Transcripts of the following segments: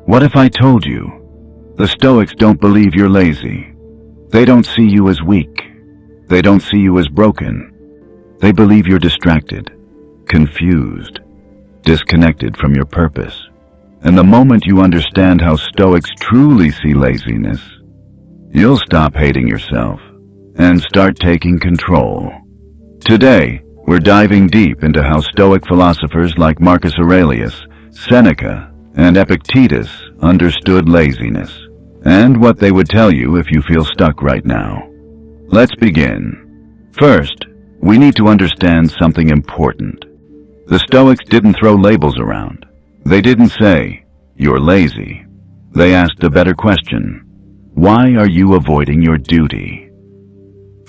What if I told you? The Stoics don't believe you're lazy. They don't see you as weak. They don't see you as broken. They believe you're distracted, confused, disconnected from your purpose. And the moment you understand how Stoics truly see laziness, you'll stop hating yourself and start taking control. Today, we're diving deep into how Stoic philosophers like Marcus Aurelius, Seneca, and Epictetus understood laziness, and what they would tell you if you feel stuck right now. Let's begin. First, we need to understand something important. The Stoics didn't throw labels around. They didn't say, "You're lazy." They asked a better question. Why are you avoiding your duty?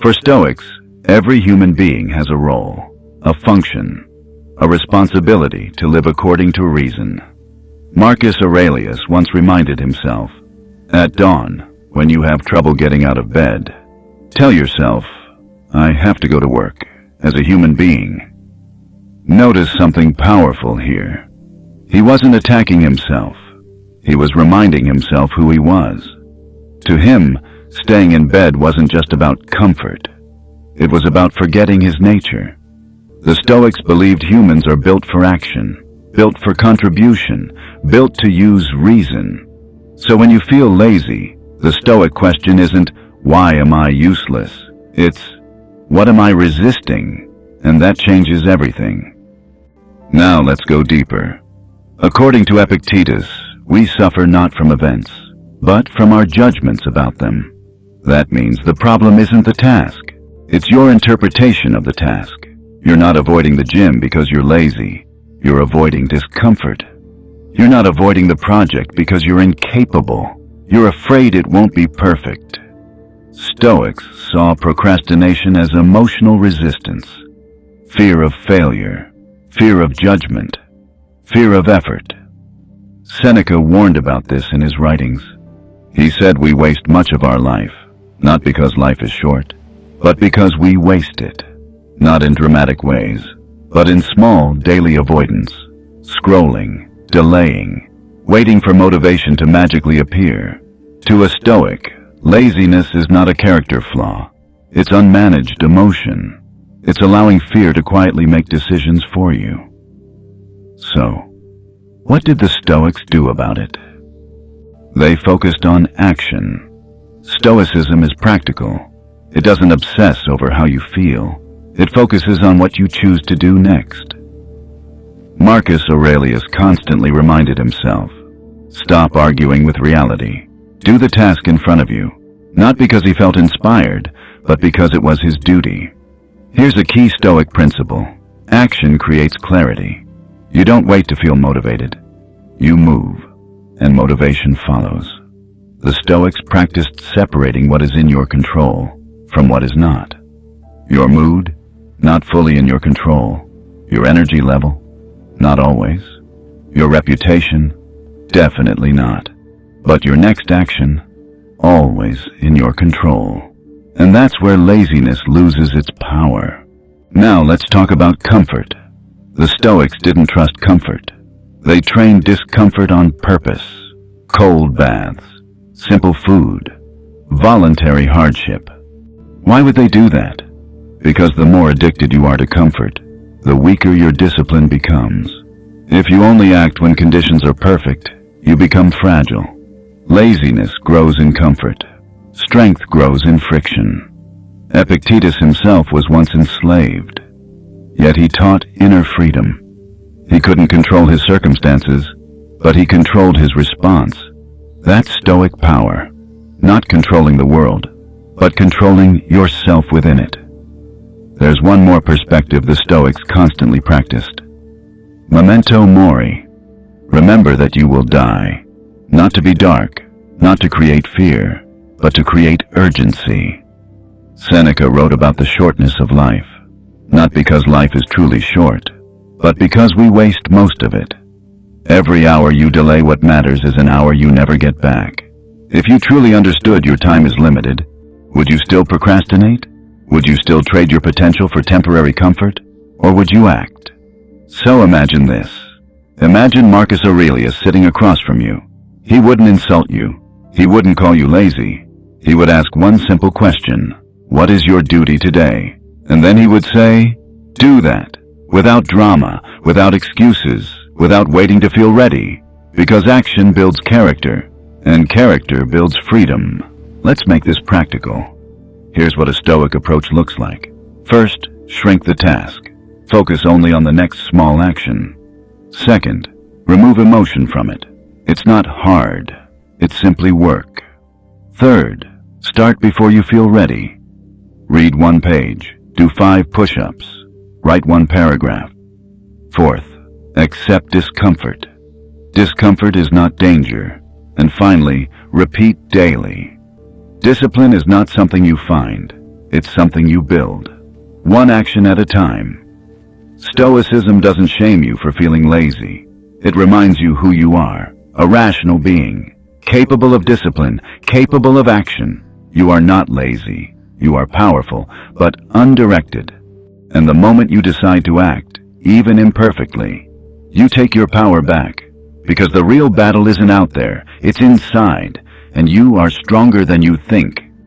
For Stoics, every human being has a role, a function, a responsibility to live according to reason. Marcus Aurelius once reminded himself, "At dawn, when you have trouble getting out of bed, tell yourself, I have to go to work as a human being." Notice something powerful here. He wasn't attacking himself. He was reminding himself who he was. To him, staying in bed wasn't just about comfort. It was about forgetting his nature. The Stoics believed humans are built for action, built for contribution, built to use reason. So when you feel lazy, the Stoic question isn't, "Why am I useless?" It's, "What am I resisting?" And that changes everything. Now let's go deeper. According to Epictetus, we suffer not from events, but from our judgments about them. That means the problem isn't the task. It's your interpretation of the task. You're not avoiding the gym because you're lazy. You're avoiding discomfort. You're not avoiding the project because you're incapable. You're afraid it won't be perfect. Stoics saw procrastination as emotional resistance, fear of failure, fear of judgment, fear of effort. Seneca warned about this in his writings. He said we waste much of our life, not because life is short, but because we waste it, not in dramatic ways, but in small daily avoidance, scrolling, delaying, waiting for motivation to magically appear. To a Stoic, laziness is not a character flaw. It's unmanaged emotion. It's allowing fear to quietly make decisions for you. So, what did the Stoics do about it? They focused on action. Stoicism is practical. It doesn't obsess over how you feel. It focuses on what you choose to do next. Marcus Aurelius constantly reminded himself, stop arguing with reality. Do the task in front of you, not because he felt inspired, but because it was his duty. Here's a key Stoic principle. Action creates clarity. You don't wait to feel motivated. You move, and motivation follows. The Stoics practiced separating what is in your control from what is not. Your mood, not fully in your control. Your energy level, not always. Your reputation, definitely not. But your next action, always in your control. And that's where laziness loses its power. Now let's talk about comfort. The Stoics didn't trust comfort. They trained discomfort on purpose. Cold baths, simple food, voluntary hardship. Why would they do that? Because the more addicted you are to comfort, the weaker your discipline becomes. If you only act when conditions are perfect, you become fragile. Laziness grows in comfort. Strength grows in friction. Epictetus himself was once enslaved, yet he taught inner freedom. He couldn't control his circumstances, but he controlled his response. That's Stoic power, not controlling the world, but controlling yourself within it. There's one more perspective the Stoics constantly practiced. Memento mori. Remember that you will die, not to be dark, not to create fear, but to create urgency. Seneca wrote about the shortness of life, not because life is truly short, but because we waste most of it. Every hour you delay what matters is an hour you never get back. If you truly understood your time is limited, would you still procrastinate? Would you still trade your potential for temporary comfort? Or would you act? So imagine this. Imagine Marcus Aurelius sitting across from you. He wouldn't insult you. He wouldn't call you lazy. He would ask one simple question: what is your duty today? And then he would say, do that, without drama, without excuses, without waiting to feel ready. Because action builds character, and character builds freedom. Let's make this practical. Here's what a Stoic approach looks like. First, shrink the task. Focus only on the next small action. Second, remove emotion from it. It's not hard. It's simply work. Third, start before you feel ready. Read 1 page. Do 5 push-ups. Write 1 paragraph. Fourth, accept discomfort. Discomfort is not danger. And finally, repeat daily. Discipline is not something you find. It's something you build. 1 action at a time. Stoicism doesn't shame you for feeling lazy. It reminds you who you are, a rational being, capable of discipline, capable of action. You are not lazy. You are powerful, but undirected. And the moment you decide to act, even imperfectly, you take your power back. Because the real battle isn't out there, it's inside, and you are stronger than you think.